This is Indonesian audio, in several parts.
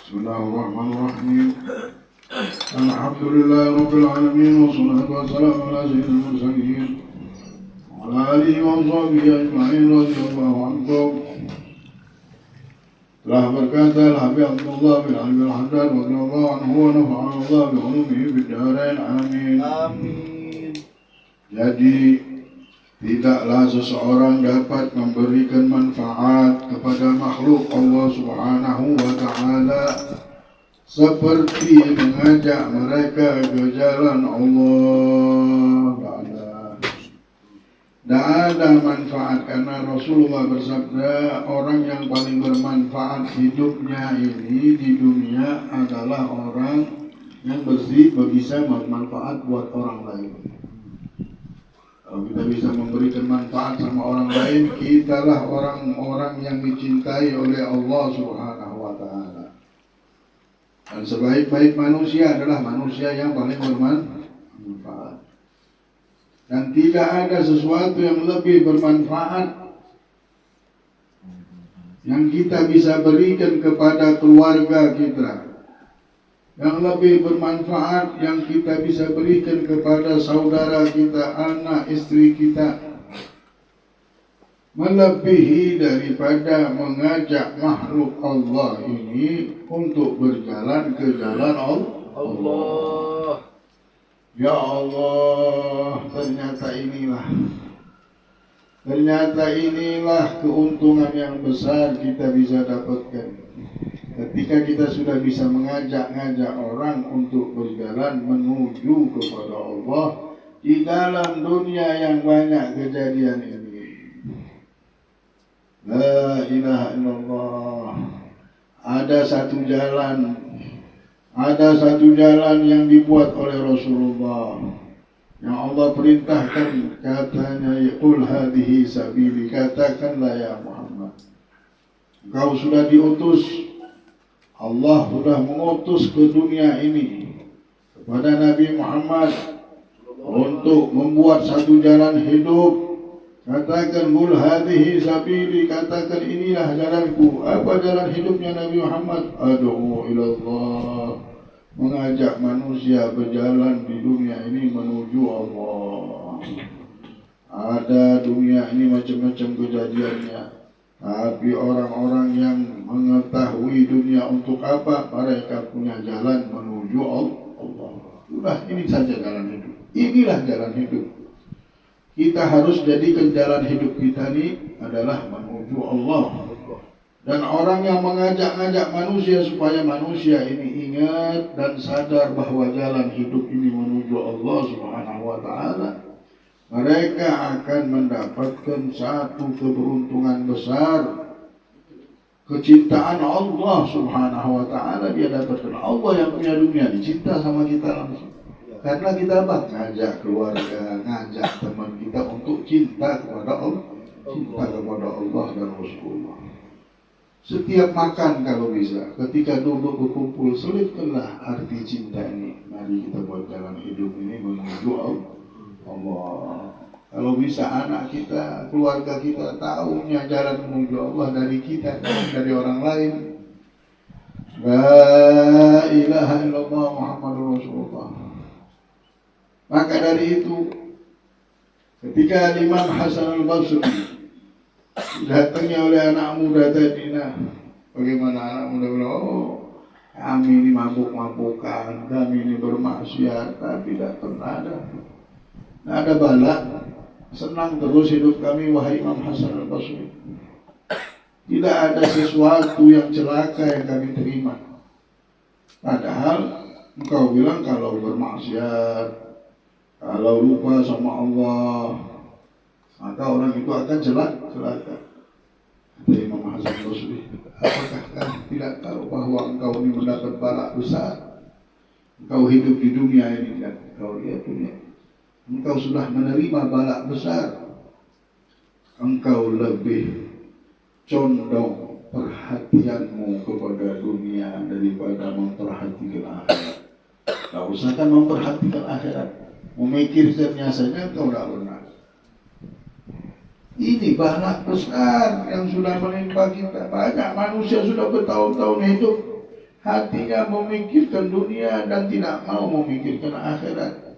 Bismillahirrahmanirrahim. Alhamdulillahi alamin wassalatu wassalamu ala sayyidil mursalin wa ala alihi wa sahbihi ajma'in radhiyallahu anhum. Telah berkata Al-Habib Abdullah bin Ali bin Haddad radhiyallahu anhu wa nafa'ana Allah bi ulumihi fid dharain amin. Amin. Jadi tidaklah seseorang dapat memberikan manfaat kepada makhluk Allah Subhanahu wa Ta'ala seperti mengajak mereka ke jalan Allah. Tak ada manfaat karena Rasulullah bersabda, orang yang paling bermanfaat hidupnya ini di dunia adalah orang yang bisa bermanfaat buat orang lain. Kalau kita bisa memberikan manfaat sama orang lain, kitalah orang-orang yang dicintai oleh Allah Subhanahu wa Ta'ala. Dan sebaik-baik manusia adalah manusia yang paling bermanfaat. Dan tidak ada sesuatu yang lebih bermanfaat yang kita bisa berikan kepada keluarga kita, yang lebih bermanfaat yang kita bisa berikan kepada saudara kita, anak, istri kita, melebihi daripada mengajak makhluk Allah ini untuk berjalan ke jalan Allah. Ya Allah, ternyata inilah keuntungan yang besar kita bisa dapatkan. Ketika kita sudah bisa mengajak orang untuk berjalan menuju kepada Allah di dalam dunia yang banyak kejadian ini. La ilaha illallah. Ada satu jalan yang dibuat oleh Rasulullah yang Allah perintahkan, katanya qul hadhihi sabili, katakanlah ya Muhammad, engkau sudah diutus, Allah sudah mengutus ke dunia ini kepada Nabi Muhammad untuk membuat satu jalan hidup. Katakan qul hadhihi sabili, katakan inilah jalanku. Apa jalan hidupnya Nabi Muhammad? Ad'u ila Allah, mengajak manusia berjalan di dunia ini menuju Allah. Ada dunia ini macam-macam kejadiannya, tapi orang-orang yang mengetahui dunia untuk apa, mereka punya jalan menuju Allah. Sudah, ini saja jalan hidup. Inilah jalan hidup. Kita harus jadikan jalan hidup kita ini adalah menuju Allah. Dan orang yang mengajak-ngajak manusia supaya manusia ini ingat dan sadar bahwa jalan hidup ini menuju Allah Subhanahu wa Ta'ala, mereka akan mendapatkan satu keberuntungan besar. Kecintaan Allah Subhanahu wa Ta'ala dia dapatkan. Allah yang punya dunia dicinta sama kita langsung. Karena kita ngajak keluarga, ngajak teman kita untuk cinta kepada Allah, cinta kepada Allah dan Rasulullah. Setiap makan kalau bisa, ketika duduk berkumpul, selipkanlah arti cinta ini. Mari kita buat jalan hidup ini menuju Allah. Kalau bisa anak kita, keluarga kita tahunya jalan menuju Allah dari kita, dari orang lain. La ilaha illallah Muhammadur Rasulullah. Maka dari itu, ketika Imam Hasan al-Basri datangnya oleh anak muda tadi, bagaimana anak muda bilang, kami ini mabuk-mabukan, kami ini bermaksiat, tapi tidak pernah ada bala, senang terus hidup kami, wahai Imam Hasan al-Basri. Tidak ada sesuatu yang celaka yang kami terima. Padahal engkau bilang kalau bermaksiat, kalau lupa sama Allah, maka orang itu akan celaka. Kata Imam Hasan Basri, apakah kamu tidak tahu bahwa engkau ini mendapat bala besar? Engkau hidup di dunia ini dan engkau lihat dunia, engkau sudah menerima bala besar. Engkau lebih condong perhatianmu kepada dunia daripada memperhatikan akhirat. Tak usahkan memperhatikan akhirat, memikirkannya saja engkau tidak pernah. Ini bala besar yang sudah menimpa kita. Banyak manusia sudah bertahun-tahun hidup hatinya memikirkan dunia dan tidak mau memikirkan akhirat.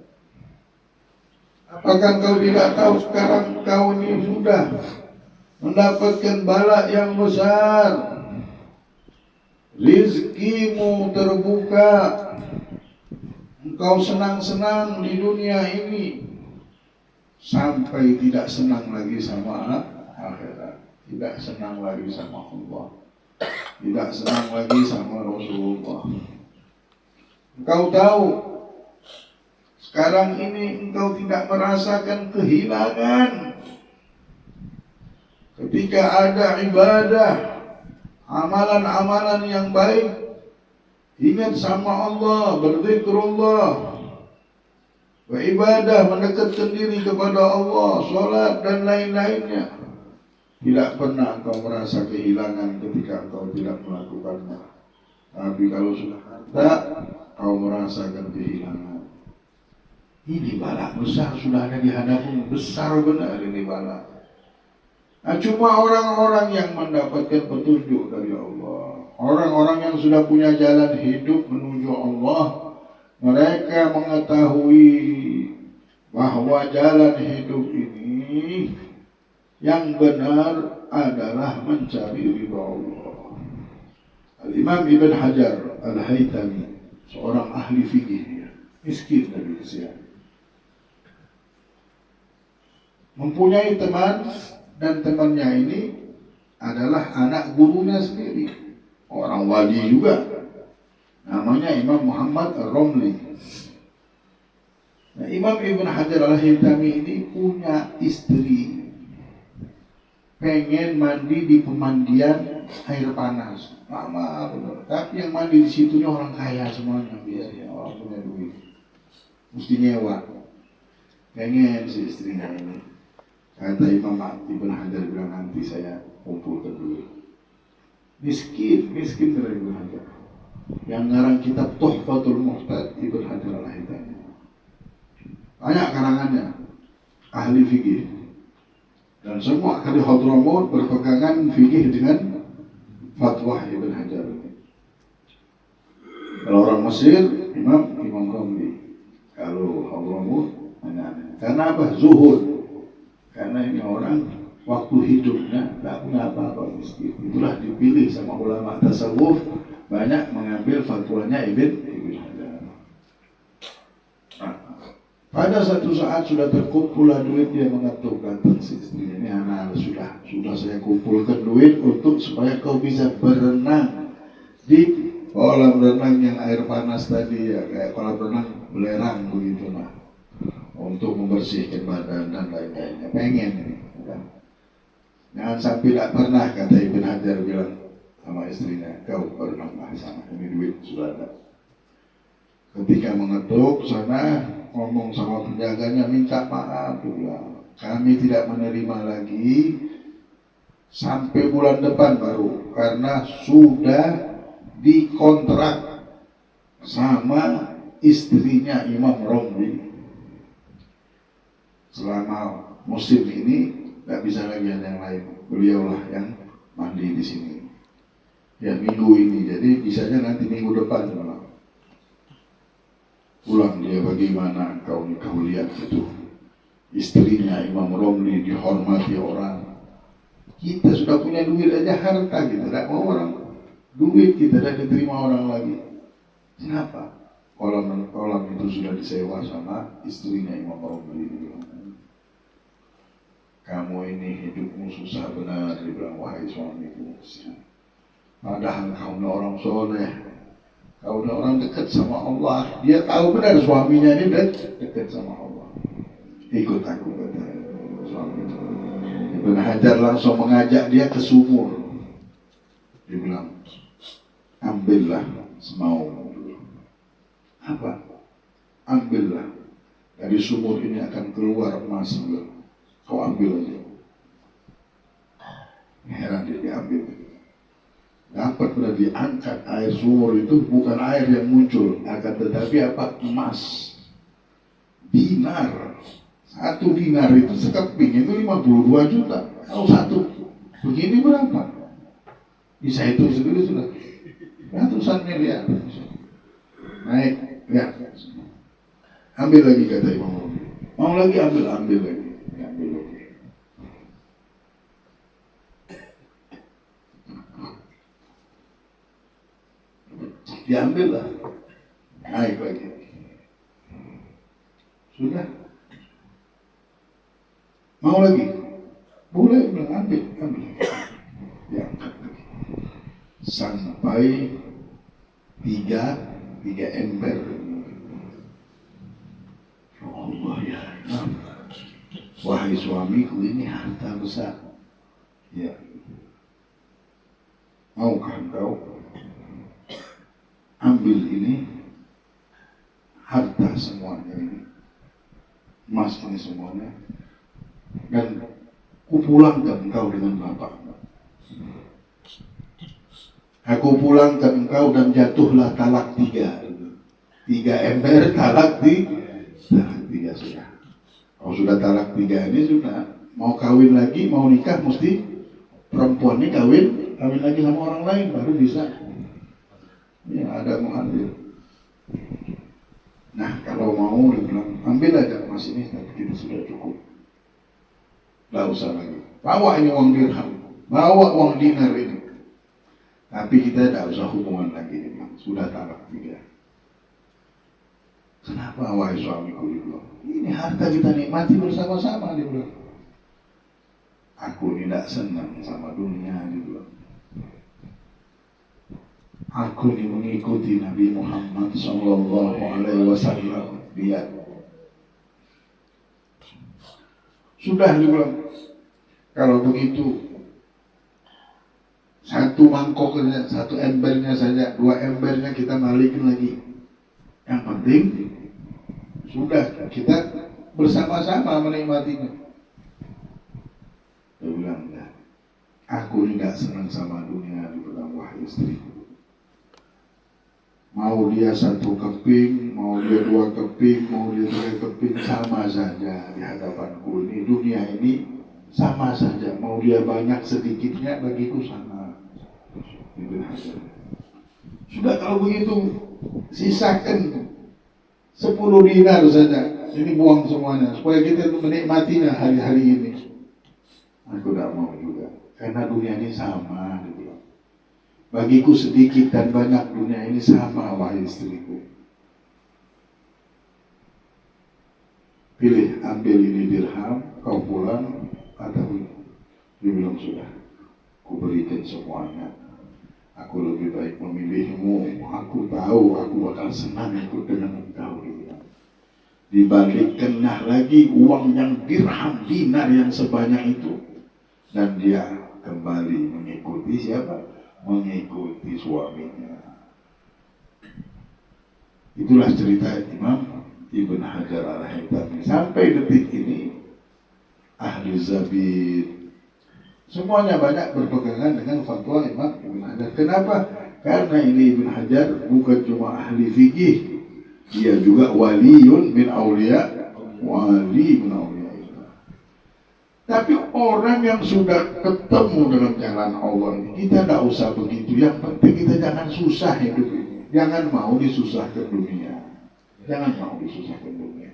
Apakah kau tidak tahu sekarang kau ini sudah mendapatkan bala yang besar? Rizkimu terbuka, engkau senang-senang di dunia ini sampai tidak senang lagi sama akhirat, tidak senang lagi sama Allah, tidak senang lagi sama Rasulullah. Engkau tahu sekarang ini engkau tidak merasakan kehilangan ketika ada ibadah, amalan-amalan yang baik, ingat sama Allah, berzikrullah, beribadah, mendekatkan diri kepada Allah, sholat dan lain-lainnya. Tidak pernah engkau merasa kehilangan ketika engkau tidak melakukannya. Tapi kalau sudah ada, kau merasakan kehilangan. Ini bala besar sudah ada di hadapanmu, besar benar ini bala. Nah, cuma orang-orang yang mendapatkan petunjuk dari Allah, orang-orang yang sudah punya jalan hidup menuju Allah, mereka mengetahui bahwa jalan hidup ini yang benar adalah mencari ridha Allah. Al-Imam Ibn Hajar Al-Haytami, seorang ahli fikih, miskin dari usia, mempunyai teman, dan temannya ini adalah anak gurunya sendiri, orang wali juga, namanya Imam Muhammad Ar-Romli. Nah, Imam Ibn Hajar Al-Haytami ini punya istri, pengen mandi di pemandian air panas, lama benar. Tapi yang mandi di situnya orang kaya semuanya, biasanya orang punya duit, mesti nyewa. Pengen si istrinya ini. Kata Imam Ibn Hajar bilang, nanti saya kumpulkan dulu. Miskin dari Ibn Hajar. Yang ngarang kitab Tuhfatul Muhtad, Ibn Hajar Al-Haytami. Banyak karangannya, ahli fikih. Dan semua ahli Hadramaut berpegangan fikih dengan fatwa Ibn Hajar. Kalau orang Mesir, Imam Romli. Kalau Hadramaut, karena apa? Zuhud. Karena ini orang waktu hidupnya tidak punya apa-apa, miskin. Itulah dipilih sama ulama tasawuf, banyak mengambil fatwanya Ibn Hajar. Nah, pada satu saat sudah terkumpul duit, dia mengetukkan si istrinya, ini anak sudah saya kumpulkan duit untuk supaya kau bisa berenang di kolam renang yang air panas tadi, ya kayak kolam renang belerang begitu, nah, untuk membersihkan badan dan lain-lainnya. Pengen ini, kan? Jangan sampai tidak pernah, kata Ibn Hajar bilang sama istrinya, kau berenanglah sana, ini duit sudah ada. Ketika mengetuk sana, ngomong sama penjaganya, minta maaf pula, kami tidak menerima lagi sampai bulan depan baru, karena sudah dikontrak sama istrinya Imam Romli. Selama musim ini tidak bisa lagi ada yang lain, beliaulah yang mandi di sini. Ya minggu ini, jadi bisanya nanti minggu depan malah pulang dia. Bagaimana kau lihat itu istrinya Imam Romli dihormati orang. Kita sudah punya duit aja, harta kita tidak mau orang duit, kita tidak diterima orang lagi. Kenapa? Kolam itu sudah disewa sama istrinya Imam Romli. Kamu ini hidupmu susah benar, dibilang, wahai suamiku. Padahal kau ini orang soleh, kau ini orang dekat sama Allah. Dia tahu benar suaminya ini dekat sama Allah. Ikut aku, kata suami. Ibn Hajar langsung mengajak dia ke sumur. Dia bilang, ambillah semaumu. Apa? Ambillah. Dari sumur ini akan keluar emas. Kau ambil aja. Heran dia diambil. Dapat benar diangkat air sumur itu, bukan air yang muncul, akan tetapi apa? Emas. Dinar. 1 dinar itu sekeping itu 52 juta. Kalau 1 begini berapa? Bisa hitung sendiri sudah. ratusan miliar. Naik, ya. Ambil lagi kata Imam Nawawi. Mau lagi ambil lagi. Ambil lagi. Diambil lah. Naik lagi. Sudah. Mau lagi? Boleh bilang ambil. Diangkat lagi. Sampai tiga ember. Allah ya Imam. Wahai suamiku, ini harta besar. Ya. Maukah engkau ambil ini harta semuanya ini, emas ini semuanya, dan kupulangkan engkau dengan bapak. Aku pulangkan engkau dan jatuhlah talak 3. 3 ember talak 3 sudah. Kalau sudah talak 3 ini sudah mau kawin lagi, mau nikah mesti perempuan ini kawin lagi sama orang lain baru bisa. Ya ada mu'adil. Nah kalau mau dibilang ambil aja emas ini, tapi kita sudah cukup. Tidak usah lagi. Bawa ini uang dirham, bawa uang dinar ini. Tapi kita tidak usah hubungan lagi, sudah talak 3. Kenapa wahai suamiku, dia bilang, ini harta kita nikmati bersama-sama, dia bilang. Aku tidak senang sama dunia, dia bilang. Aku ini mengikuti Nabi Muhammad Sallallahu Alaihi Wasallam. Dia sudah, dia bilang, kalau begitu 1 mangkoknya, 1 embernya saja, 2 embernya kita balikin lagi. Yang penting sudah kita bersama-sama menikmatinya. Dia bilang, enggak, aku tidak senang sama dunia. Dia bilang, wahai istriku, mau dia 1 keping, mau dia 2 keping, mau dia 3 keping, sama saja di hadapanku. Ini dunia ini sama saja, mau dia banyak sedikitnya bagiku sama. Sudah kalau begitu sisakan 10 dinar saja, ini buang semuanya supaya kita menikmatinya hari-hari ini. Aku tidak mau juga, karena dunia ini sama. Bagiku sedikit dan banyak dunia ini sama, wahai istriku. Pilih, ambil ini dirham, kau pulang, atau dia bilang sudah, aku berikan semuanya. Aku lebih baik memilihmu. Aku tahu aku bakal senang ikut dengan engkau. Dibalikkanlah lagi uang yang dirham, dinar yang sebanyak itu, dan dia kembali mengikuti siapa? Mengikuti suaminya. Itulah cerita Imam Ibn Hajar Al-Haytami. Sampai detik ini ahli zabid semuanya banyak berpegangan dengan fatwa Imam Ibn Hajar. Kenapa? Karena ini Ibn Hajar bukan cuma ahli fikih, dia juga waliun min awliya, wali min awliya. Tapi orang yang sudah ketemu dengan jalan Allah ini, kita tidak usah begitu. Yang penting kita jangan susah hidup ini. Jangan mau disusahkan dunia. Jangan mau disusahkan dunia.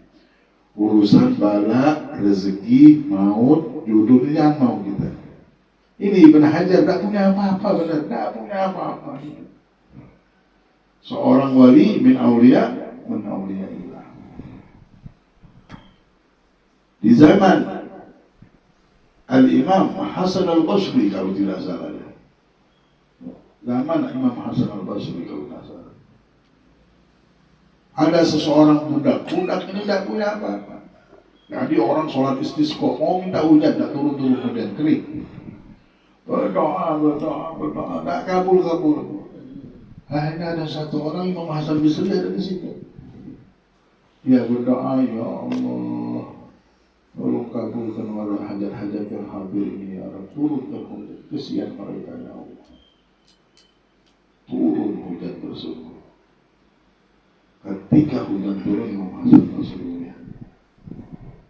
Urusan bala, rezeki, maut, jodoh, jangan mau kita. Ini Ibn Hajar tidak punya apa-apa, benar, tidak punya apa-apa. Seorang wali min awliya, min awliyaillah. Di zaman Al-Imam Hasan Al-Basri kalau tidak salah ya. Zaman Imam Hasan Al-Basri kalau tidak salah. Ada seseorang budak ini tidak punya apa-apa. Jadi orang sholat istisqa, mau minta hujan, tidak turun-turun hujan, kering. Berdoa, tidak kabul. Hanya ada satu orang, Imam Hasan Basri ada di situ. Dia berdoa, ya Allah, tolong kabulkan wala hajat-hajat yang hadir ini ya Rabb. Turunkan hujan, kesian mereka ya Allah. Turun hujan tersebut. Ketika hujan turun, Imam Hasan Basri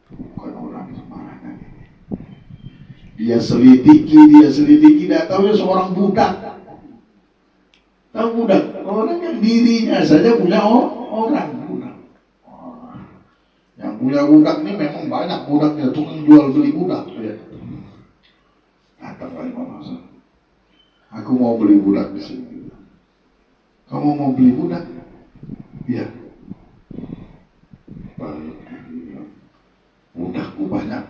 bukan orang sembarangan ini. Dia selidiki, tidak tahu dia seorang budak. Tahu budak? Orang yang dirinya saja punya orang budak. Yang punya budak ini memang banyak budaknya, tukang jual beli budak. Ya. Datang lagi Imam Hasan. Aku mau beli budak di sini. Kamu mau beli budak? Iya. Balik. Budakku banyak.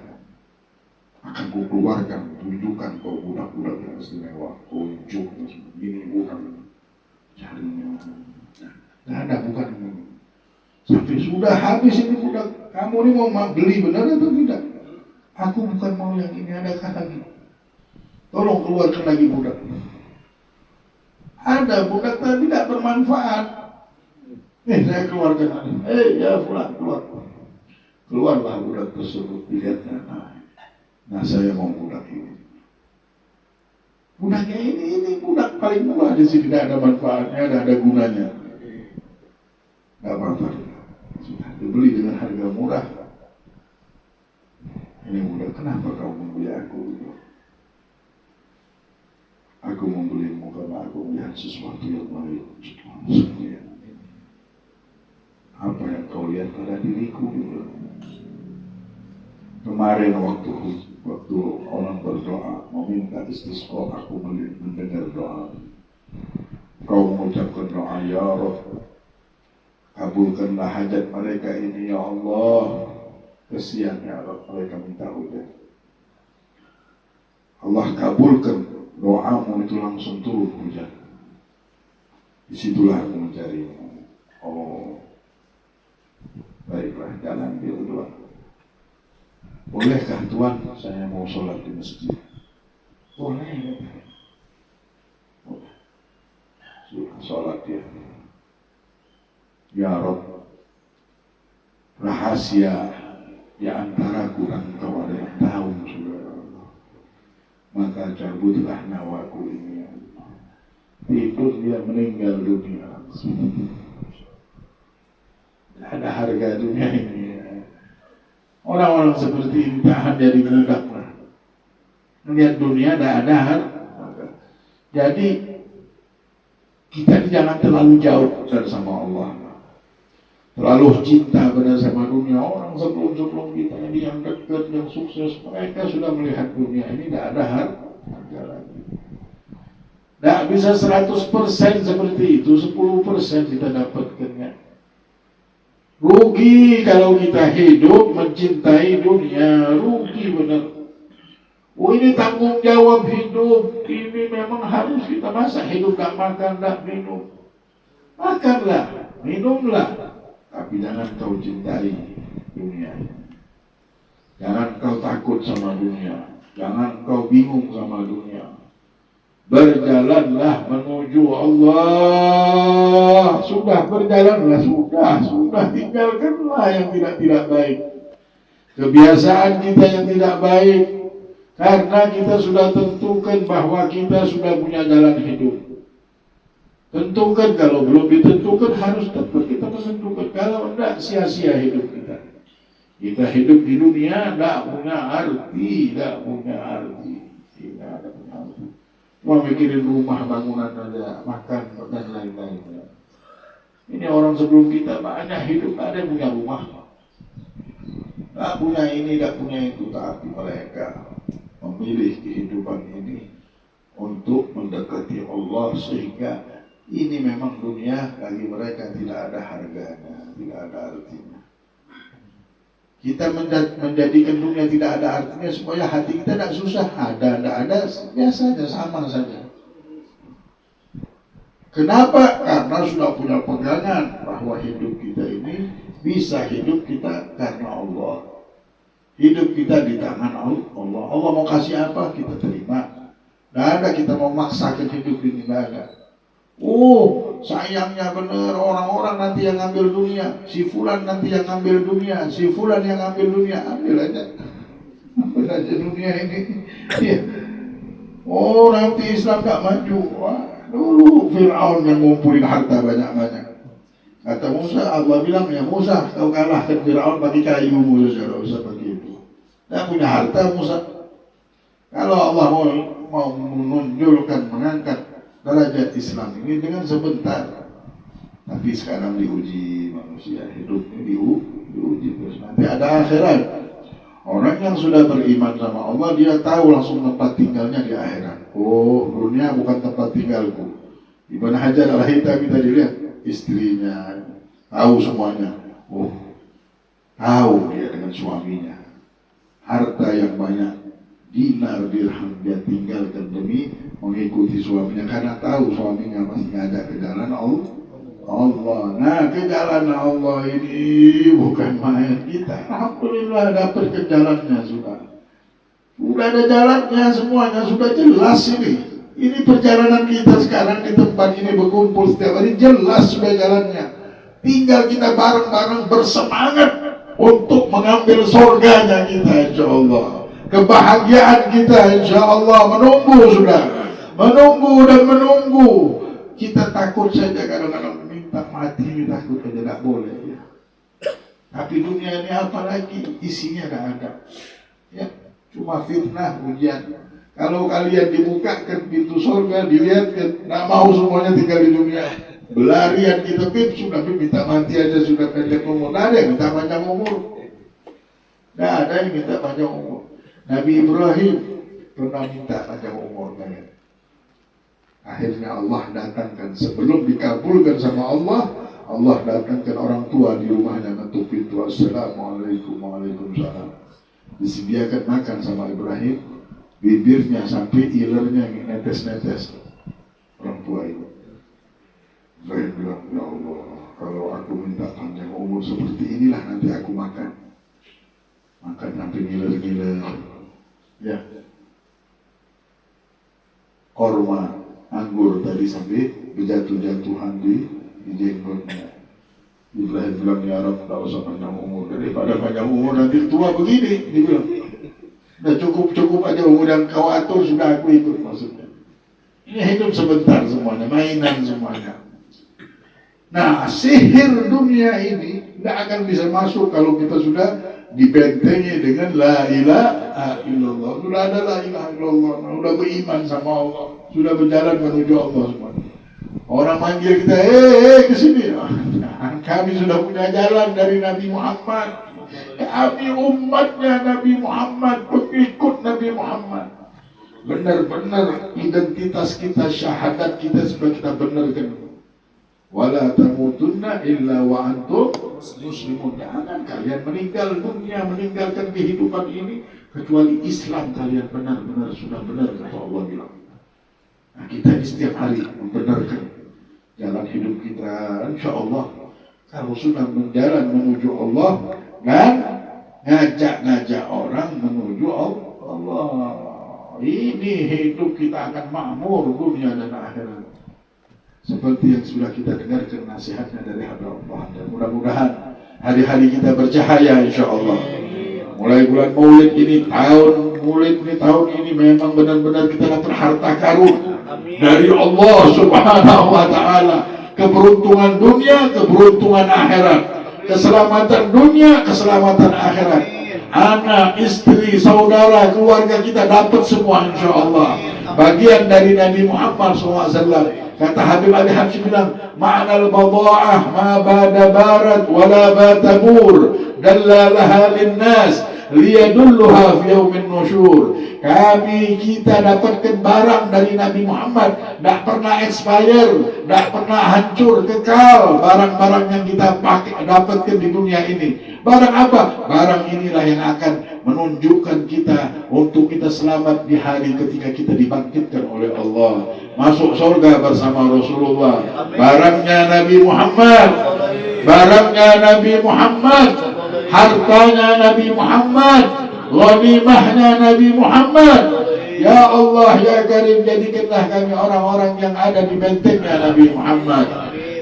Akan ku keluarkan, tunjukkan kau budak-budak yang istimewa. Unjuk, ini budak. Carinya. Nah, ada bukan ini. Sampai sudah habis ini budak. Kamu ini mau beli benar atau tidak? Aku bukan mau yang ini, adakah lagi? Tolong keluarkan lagi budak. Ada budak tapi tidak bermanfaat. Saya keluarkan lagi. Ya pulang keluar. Keluarlah budak tersebut, dilihatnya. Nah saya mau budak ini. Budaknya ini budak paling murah di sini, tidak ada manfaatnya, tidak ada gunanya. Tidak apa-apa. Sudah dibeli dengan harga murah. Ini budak, kenapa kau membeli aku? Aku membelimu karena aku melihat sesuatu yang baik. Apa yang kau lihat pada diriku? Kemarin waktu orang berdoa meminta istisqa, aku mendengar doa. Kau mengucapkan doa, ya Rabb, kabulkanlah hajat mereka ini ya Allah. Kesian ya Allah, mereka minta hujan. Allah kabulkan doamu, itu langsung turun hujan. Disitulah aku mencarimu. Oh, baiklah, jalan dulu. Bolehkah Tuhan saya mau sholat di masjid? Boleh. Boleh. Sudah sholat dia. Ya Rabb, rahasia di antaraku dan engkau ada yang tahu, saudara Allah. Maka cabutlah nyawaku ini. Tidur dia, meninggal dunia. Tidak ada harga dunia ini. Orang-orang seperti ini tahan dari budak. Melihat dunia tidak ada harga. Jadi kita jangan terlalu jauh sama Allah. Terlalu cinta pada sama dunia. Orang sebelum kita ini yang dekat, yang sukses, mereka sudah melihat dunia ini tidak ada harga lagi. Tidak bisa 100% seperti itu, 10% kita dapatkannya. Rugi kalau kita hidup mencintai dunia, rugi benar. Oh, ini tanggung jawab hidup, ini memang harus kita masa hidup tak makan, tak minum. Makanlah, minumlah. Tapi jangan kau cintai dunia. Jangan kau takut sama dunia. Jangan kau bingung sama dunia. Berjalanlah menuju Allah. Sudah berjalanlah, sudah tinggalkanlah yang tidak baik. Kebiasaan kita yang tidak baik. Karena kita sudah tentukan bahwa kita sudah punya jalan hidup. Tentukan, kalau belum ditentukan harus tepat kita menentukan. Kalau tidak, sia-sia hidup kita. Kita hidup di dunia tidak punya arti, tidak ada punya arti. Mau mikirin rumah, bangunan aja, makan dan lain-lain. Ini orang sebelum kita banyak hidup, ada yang punya rumah, tidak punya ini, tidak punya itu, tapi mereka memilih kehidupan ini untuk mendekati Allah, sehingga ini memang dunia bagi mereka tidak ada harganya, tidak ada artinya. Kita menjadikan dunia tidak ada artinya supaya hati kita tidak susah. Ada, biasa saja, sama saja. Kenapa? Karena sudah punya pegangan bahwa hidup kita ini bisa hidup kita karena Allah. Hidup kita di tangan Allah. Allah mau kasih apa, kita terima. Tidak ada kita mau maksakan hidup ini, tidak ada. Sayangnya benar, orang-orang nanti yang ngambil dunia, si fulan nanti yang ngambil dunia, si fulan yang ngambil dunia. Ambil aja dunia ini. Ya. Nanti Islam gak maju. Dulu Fir'aun yang ngumpulin harta banyak-banyak. Kata Musa, Allah bilang, ya Musa, kau kalahkan Fir'aun pakai kayu, Musa, tidak usah begitu. Tidak punya harta Musa. Kalau Allah mau menunjukkan, mengangkat derajat Islam ini dengan sebentar. Tapi sekarang diuji manusia, hidupnya diuji terus. Nanti ada akhirat. Orang yang sudah beriman sama Allah, dia tahu langsung tempat tinggalnya di akhirat. Oh, dunia bukan tempat tinggalku. Ibn Hajar Al-Haytami tadi lihat istrinya, tahu semuanya. Oh, tahu dia dengan suaminya. Harta yang banyak, dinar dirham dia tinggalkan demi mengikuti suaminya karena tahu suaminya masih ngajak ke jalan Allah. Nah, ke jalan Allah ini bukan main kita. Alhamdulillah dapat ke jalannya sudah. Sudah ada jalannya semuanya, sudah jelas ini. Ini perjalanan kita sekarang di tempat ini berkumpul setiap hari, jelas sudah jalannya. Tinggal kita bareng-bareng bersemangat untuk mengambil surganya kita, insyaAllah. Kebahagiaan kita insyaAllah menunggu sudah. Menunggu dan menunggu. Kita takut saja kadang-kadang minta mati, takut saja tidak boleh ya. Tapi dunia ini apa lagi? Isinya tidak ada ya, cuma fitnah, ujian. Kalau kalian dibukakan pintu surga, dilihatkan, tidak mau semuanya tinggal di dunia. Belarian kita, sudah minta mati aja, sudah pendek umur. Tidak ada yang minta panjang umur. Tidak ada yang minta panjang umur. Nabi Ibrahim pernah minta panjang umur kan? Akhirnya Allah datangkan, sebelum dikabulkan sama Allah, Allah datangkan orang tua di rumahnya ngetuk pintu, Assalamualaikum, waalaikumsalam. Disediakan makan sama Ibrahim, bibirnya sampai ilernya netes-netes. Orang tua itu Ibrahim bilang, ya Allah, kalau aku minta panjang umur seperti inilah nanti aku makan sampai ngiler-ngiler ya. Korma anggur tadi sampai berjatuh-jatuhan di jenggotnya. Ibrahim bilang, ya Rabb, tidak usah panjang umur, daripada panjang umur nanti tua begini. Dia bilang, udah cukup aja umur yang kau atur, sudah aku ikut. Maksudnya ini hidup sebentar semuanya, mainan semuanya. Nah, sihir dunia ini tidak akan bisa masuk kalau kita sudah dibentengi dengan la ilaha illallah. Sudah ada la ilaha illallah, sudah beriman sama Allah, sudah berjalan menuju Allah semua. Orang manggil kita, kesini. Kami sudah punya jalan dari Nabi Muhammad. Kami umatnya Nabi Muhammad, pengikut Nabi Muhammad. Benar-benar identitas kita, syahadat kita sudah kita benarkan. Wala tamutunna illa wa antum muslimun. Jangan kalian meninggal dunia, meninggalkan kehidupan ini kecuali Islam kalian benar-benar sudah benar, kata Allah bilang. Nah, kita setiap hari membenarkan jalan hidup kita, insya Allah. Kalau sudah berjalan menuju Allah dan ngajak-ngajak orang menuju Allah, ini hidup kita akan makmur dunia dan akhirat. Seperti yang sudah kita dengarkan nasihatnya dari hamba Allah. Dan mudah-mudahan hari-hari kita bercahaya insya Allah. Mulai bulan Maulid ini, tahun ini memang benar-benar kita dapat harta karun dari Allah Subhanahu wa Ta'ala. Keberuntungan dunia, keberuntungan akhirat. Keselamatan dunia, keselamatan akhirat. Anak, istri, saudara, keluarga kita dapat semua insya Allah. Bagian dari Nabi Muhammad SAW. Kata Habib Ali Habsyi bilang, ma'nal bada'ah ma bada barat wala batabur dallalaha linnas liyadulluha fi yaumin nusyur. Kita dapatkan barang dari Nabi Muhammad, tidak pernah expire, tidak pernah hancur, kekal. Barang-barang yang kita pakai dapatkan di dunia ini. Barang apa? Barang inilah yang akan menunjukkan kita untuk kita selamat di hari ketika kita dibangkitkan oleh Allah, masuk surga bersama Rasulullah. Barangnya Nabi Muhammad, barangnya Nabi Muhammad, hartanya Nabi Muhammad, ghanimahnya Nabi Muhammad. Ya Allah, ya Karim, jadikanlah kami orang-orang yang ada di bentengnya Nabi Muhammad.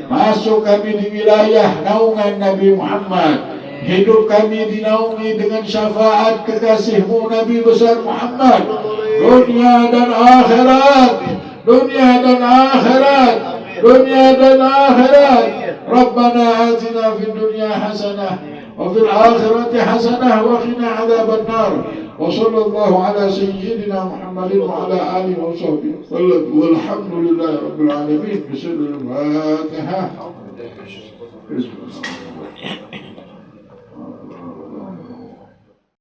Masuk kami di wilayah naungan Nabi Muhammad. Hidup kami dinaungi dengan syafaat kekasihmu Nabi besar Muhammad. Dunia dan akhirat, dunia dan akhirat, dunia dan akhirat. Rabbana atina fid dunya hasanah وفي الآخرة حسنة وقنا عذاب النار وصلى الله على سيدنا محمد وعلى آله وصحبه وسلم والحمد لله رب العالمين بسر الفاتحة.